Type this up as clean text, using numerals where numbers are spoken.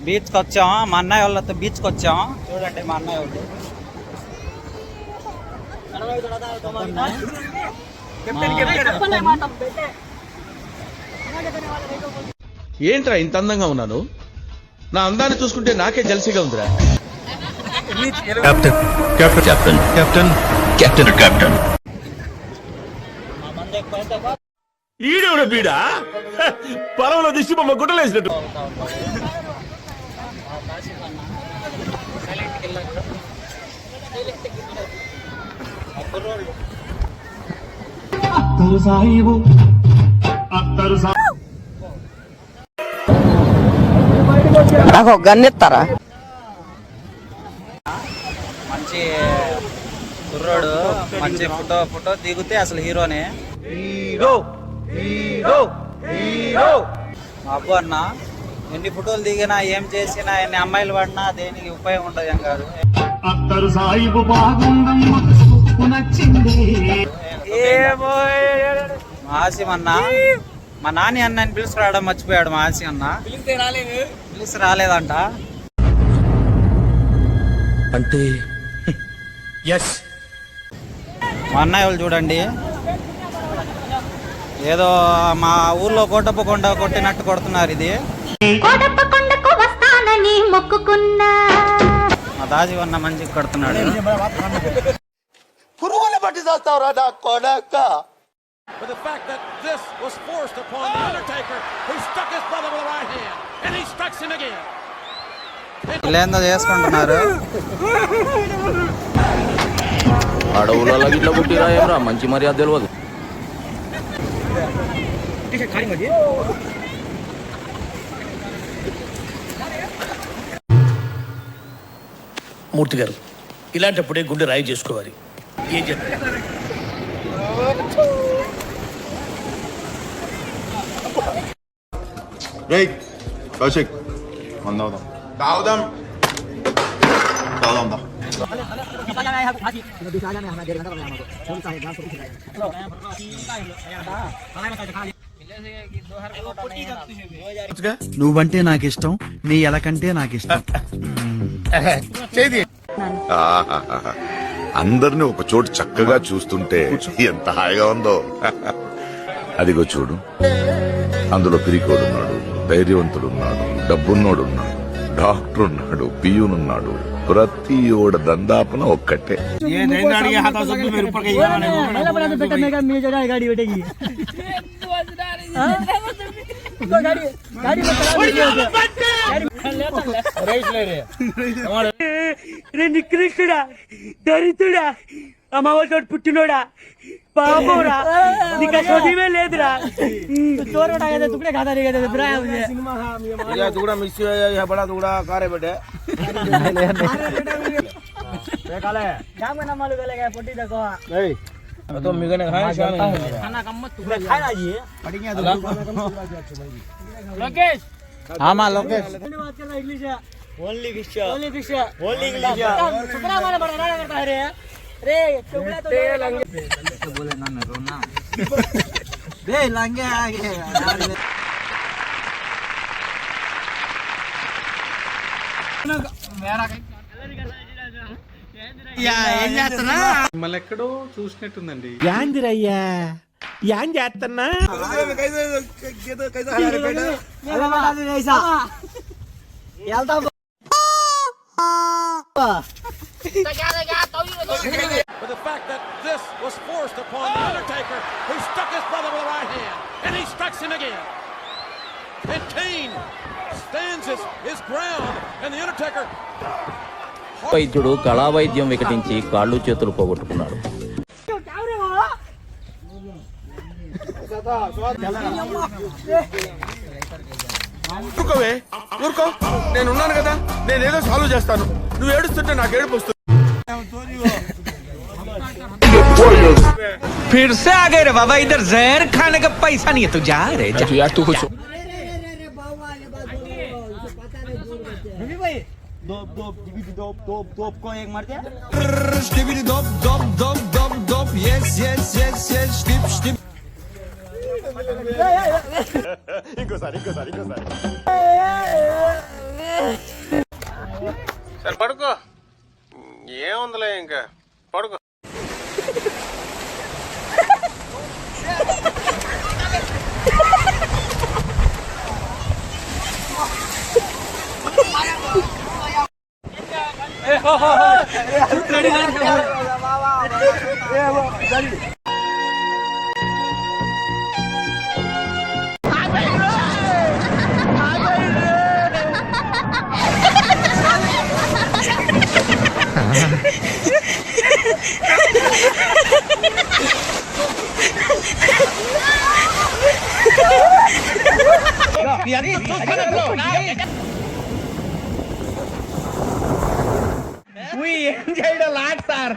బీచ్కి వచ్చాం, మా అన్నయ్య వాళ్ళతో బీచ్కి వచ్చాం. చూడండి మా అన్నయ్య వాళ్ళు. ఏంట్రా ఇంత అందంగా ఉన్నాను? నా అందాన్ని చూసుకుంటే నాకే జలసిగా ఉందిరా. Captain captain captain captain captain ఈడెవడ బీడా పొలంలో దిష్టి బొమ్మ గుట్టలేసినట్టు. నాకు గన్నెత్తారా? మంచి కుర్రోడు, మంచి ఫోటో దిగితే అసలు హీరోనే. హీరో హీరో హీరో అబ్బు అన్న ఎన్ని ఫోటోలు దిగినా, ఏం చేసినా, ఎన్ని అమ్మాయిలు పడినా దేనికి ఉపయోగం ఉండదు. ఏం కాదు. ఆసిం అన్న మా నాని అన్నని పిలుచుకురావడం మర్చిపోయాడు. మా ఆసి అన్న పిలిచి రాలేదంట. అంటే మా అన్నయ్య వాళ్ళు చూడండి, ఏదో మా ఊర్లో కోటప్పకొండ కొట్టినట్టు కొడుతున్నారు. ఇది మా దాజీ అన్న మంచిగా కొడుతున్నాడు. పురుగుల పట్టి చేస్తావురా నా కొడక. For the fact that this was forced upon the Undertaker, who stuck his brother with a right hand, and he strikes him again. వీళ్ళేందో చేసుకుంటున్నారు. అడవులలో ఇట్లా పుట్టిరా ఏమరా, మంచి మర్యాద తెలియదు. మూర్తి గారు, ఇలాంటప్పుడే గుండె రాయి చేసుకోవాలి. ఏం చెప్పారు? కౌశిక్ తాగుదాం. నువ్వంటే నాకు ఇష్టం, నీ ఎలకంటే నాకు ఇష్టం. అందరిని ఒక చోటు చక్కగా చూస్తుంటే ఎంత హాయిగా ఉందో. అదిగో చూడు, అందులో పిరికోడున్నాడు, ధైర్యవంతుడున్నాడు, డబ్బున్నోడున్నాడు, డాక్టర్ ఉన్నాడు, పియూనున్నాడు. ప్రతి ఓడ దందాపన ఒక్కటే. నికృష్టుడా, దరిద్రుడా, అమ్మవారి పుట్టినోడా, పాపోరా, నీకు చదివే లేదురా. ఓన్లీ ఫిష్ మిమ్మల్ని ఎక్కడో చూసినట్టుందండి. యాందిరయ్యా, యాం చేస్తున్నా? For the fact that this was forced upon the Undertaker, who stuck his brother with a right hand, and he strikes him again. And Kane stands his ground, and the Undertaker. వైద్యుడు కళా వైద్యం వికటించి కాళ్ళు చేతులు పోగొట్టుకున్నాడు. ఊరుకోవే, ఊరుకో. నేనున్నాను కదా, నేనేదో సాల్వ్ చేస్తాను. నువ్వు ఏడుస్తుంటే నాకు ఏడుపు వస్తుంది. फिर से आ गए रे बाबा, इधर जहर खाने का पैसा नहीं है तो जा रे जा। यार तू कुछ को एक मारते ఇంకోసారి సరే పడుకో, ఏముందిలే ఇంకా పడుకో. ఏం చేయడం లాట్ సార్.